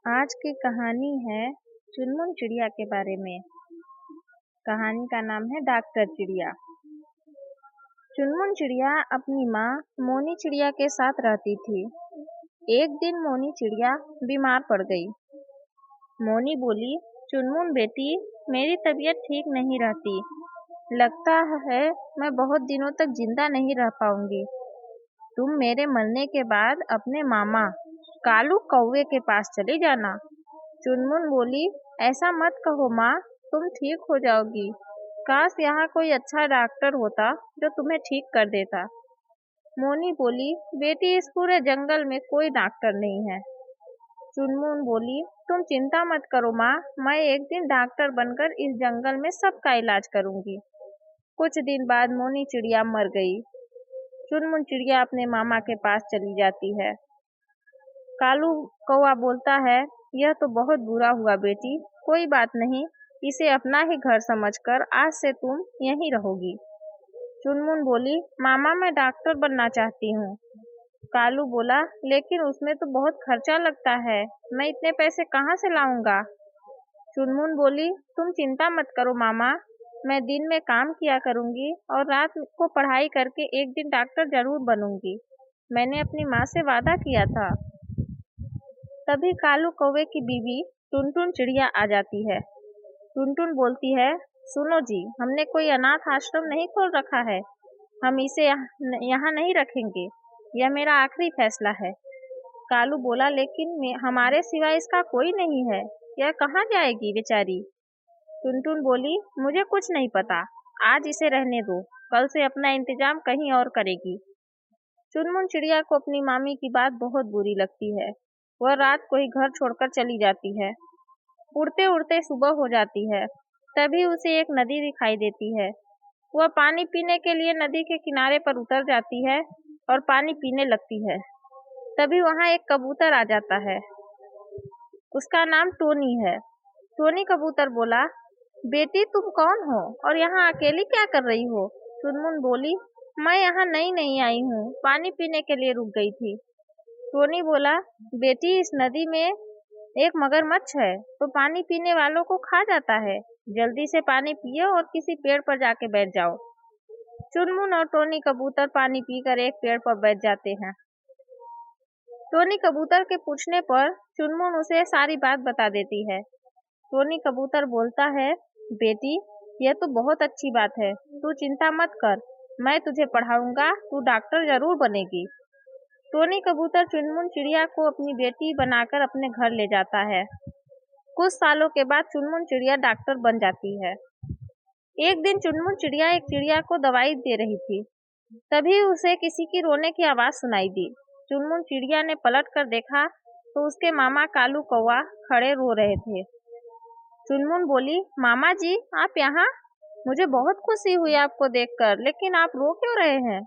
आज की कहानी है चुनमुन चिड़िया के बारे में। कहानी का नाम है डॉक्टर चिड़िया। चुनमुन चिड़िया अपनी माँ मोनी चिड़िया के साथ रहती थी। एक दिन मोनी चिड़िया बीमार पड़ गई। मोनी बोली, चुनमुन बेटी, मेरी तबीयत ठीक नहीं रहती। लगता है मैं बहुत दिनों तक जिंदा नहीं रह पाऊंगी। तुम मेरे मरने के बाद अपने मामा कालू कौवे के पास चली जाना। चुनमुन बोली, ऐसा मत कहो माँ, तुम ठीक हो जाओगी। काश यहाँ कोई अच्छा डॉक्टर होता जो तुम्हें ठीक कर देता। मोनी बोली, बेटी, इस पूरे जंगल में कोई डॉक्टर नहीं है। चुनमुन बोली, तुम चिंता मत करो माँ, मैं एक दिन डॉक्टर बनकर इस जंगल में सबका इलाज करूंगी। कुछ दिन बाद मोनी चिड़िया मर गई। चुनमुन चिड़िया अपने मामा के पास चली जाती है। कालू कौवा बोलता है, यह तो बहुत बुरा हुआ बेटी, कोई बात नहीं, इसे अपना ही घर समझकर आज से तुम यहीं रहोगी। चुनमुन बोली, मामा, मैं डॉक्टर बनना चाहती हूँ। कालू बोला, लेकिन उसमें तो बहुत खर्चा लगता है, मैं इतने पैसे कहाँ से लाऊंगा। चुनमुन बोली, तुम चिंता मत करो मामा, मैं दिन में काम किया करूंगी और रात को पढ़ाई करके एक दिन डॉक्टर जरूर बनूंगी। मैंने अपनी माँ से वादा किया था। तभी कालू कौवे की बीवी टुनटुन चिड़िया आ जाती है। टुनटुन बोलती है, सुनो जी, हमने कोई अनाथ आश्रम नहीं खोल रखा है, हम इसे यहाँ नहीं रखेंगे, यह मेरा आखिरी फैसला है। कालू बोला, लेकिन हमारे सिवा इसका कोई नहीं है, यह कहाँ जाएगी बेचारी। टुनटुन बोली, मुझे कुछ नहीं पता, आज इसे रहने दो, कल से अपना इंतजाम कहीं और करेगी। चुनमुन चिड़िया को अपनी मामी की बात बहुत बुरी लगती है। वह रात को ही घर छोड़कर चली जाती है। उड़ते उड़ते सुबह हो जाती है। तभी उसे एक नदी दिखाई देती है। वह पानी पीने के लिए नदी के किनारे पर उतर जाती है और पानी पीने लगती है। तभी वहां एक कबूतर आ जाता है। उसका नाम टोनी है। टोनी कबूतर बोला, बेटी, तुम कौन हो और यहाँ अकेली क्या कर रही हो। चुनमुन बोली, मैं यहाँ नई नई आई हूँ, पानी पीने के लिए रुक गई थी। टोनी बोला, बेटी, इस नदी में एक मगरमच्छ है, तो पानी पीने वालों को खा जाता है, जल्दी से पानी पियो और किसी पेड़ पर जाके बैठ जाओ। चुनमुन और टोनी कबूतर पानी पीकर एक पेड़ पर बैठ जाते हैं। टोनी कबूतर के पूछने पर चुनमुन उसे सारी बात बता देती है। टोनी कबूतर बोलता है, बेटी, यह तो बहुत अच्छी बात है, तू चिंता मत कर, मैं तुझे पढ़ाऊंगा, तू डॉक्टर जरूर बनेगी। टोनी कबूतर चुनमुन चिड़िया को अपनी बेटी बनाकर अपने घर ले जाता है। कुछ सालों के बाद चुनमुन चिड़िया डॉक्टर बन जाती है। एक दिन चुनमुन चिड़िया एक चिड़िया को दवाई दे रही थी। तभी उसे किसी की रोने की आवाज सुनाई दी। चुनमुन चिड़िया ने पलट कर देखा तो उसके मामा कालू कौवा खड़े रो रहे थे। चुनमुन बोली, मामा जी, आप यहाँ? मुझे बहुत खुशी हुई आपको देखकर, लेकिन आप रो क्यों रहे हैं।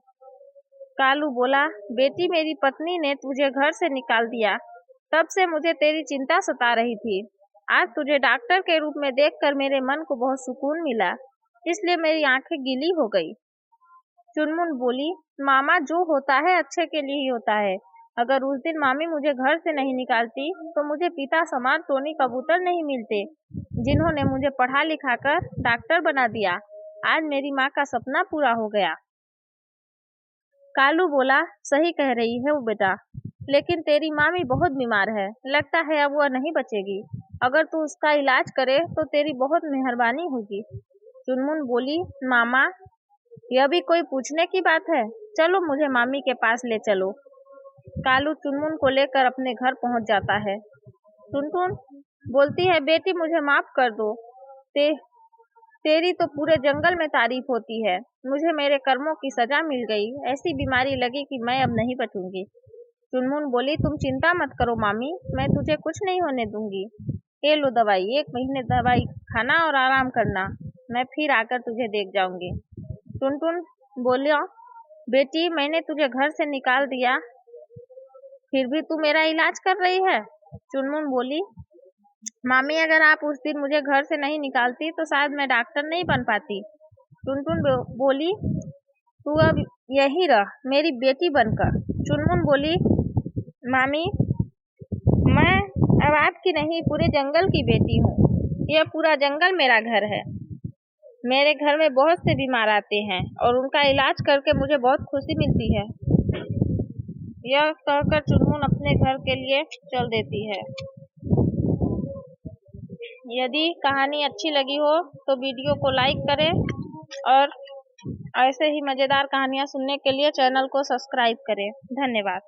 कालू बोला, बेटी, मेरी पत्नी ने तुझे घर से निकाल दिया, तब से मुझे तेरी चिंता सता रही थी। आज तुझे डॉक्टर के रूप में देखकर मेरे मन को बहुत सुकून मिला, इसलिए मेरी आंखें गीली हो गई। चुनमुन बोली, मामा, जो होता है अच्छे के लिए ही होता है। अगर उस दिन मामी मुझे घर से नहीं निकालती तो मुझे पिता समान टोनी कबूतर नहीं मिलते, जिन्होंने मुझे पढ़ा लिखा कर डॉक्टर बना दिया। आज मेरी माँ का सपना पूरा हो गया। कालू बोला, सही कह रही है वो बेटा, लेकिन तेरी मामी बहुत बीमार है, लगता है अब वह नहीं बचेगी। अगर तू उसका इलाज करे तो तेरी बहुत मेहरबानी होगी। चुनमुन बोली, मामा, यह भी कोई पूछने की बात है, चलो मुझे मामी के पास ले चलो। कालू चुनमुन को लेकर अपने घर पहुंच जाता है। टुनटुन बोलती है, बेटी, मुझे माफ कर दो, तेरी तो पूरे जंगल में तारीफ होती है, मुझे मेरे कर्मों की सजा मिल गई, ऐसी बीमारी लगी कि मैं अब नहीं बचूंगी। चुनमुन बोली, तुम चिंता मत करो मामी, मैं तुझे कुछ नहीं होने दूंगी। ये लो दवाई, 1 महीने दवाई खाना और आराम करना, मैं फिर आकर तुझे देख जाऊंगी। टुनटुन बोलियो, बेटी, मैंने तुझे घर से निकाल दिया, फिर भी तू मेरा इलाज कर रही है। चुनमुन बोली, मामी, अगर आप उस दिन मुझे घर से नहीं निकालती तो शायद मैं डॉक्टर नहीं बन पाती। टुनटुन बोली, तू अब यहीं रह, मेरी बेटी बनकर। चुनमुन बोली, मामी, मैं अब आपकी नहीं, पूरे जंगल की बेटी हूँ। यह पूरा जंगल मेरा घर है। मेरे घर में बहुत से बीमार आते हैं और उनका इलाज करके मुझे बहुत खुशी मिलती है। यह कहकर चुनमुन अपने घर के लिए चल देती है। यदि कहानी अच्छी लगी हो तो वीडियो को लाइक करें और ऐसे ही मज़ेदार कहानियाँ सुनने के लिए चैनल को सब्सक्राइब करें। धन्यवाद।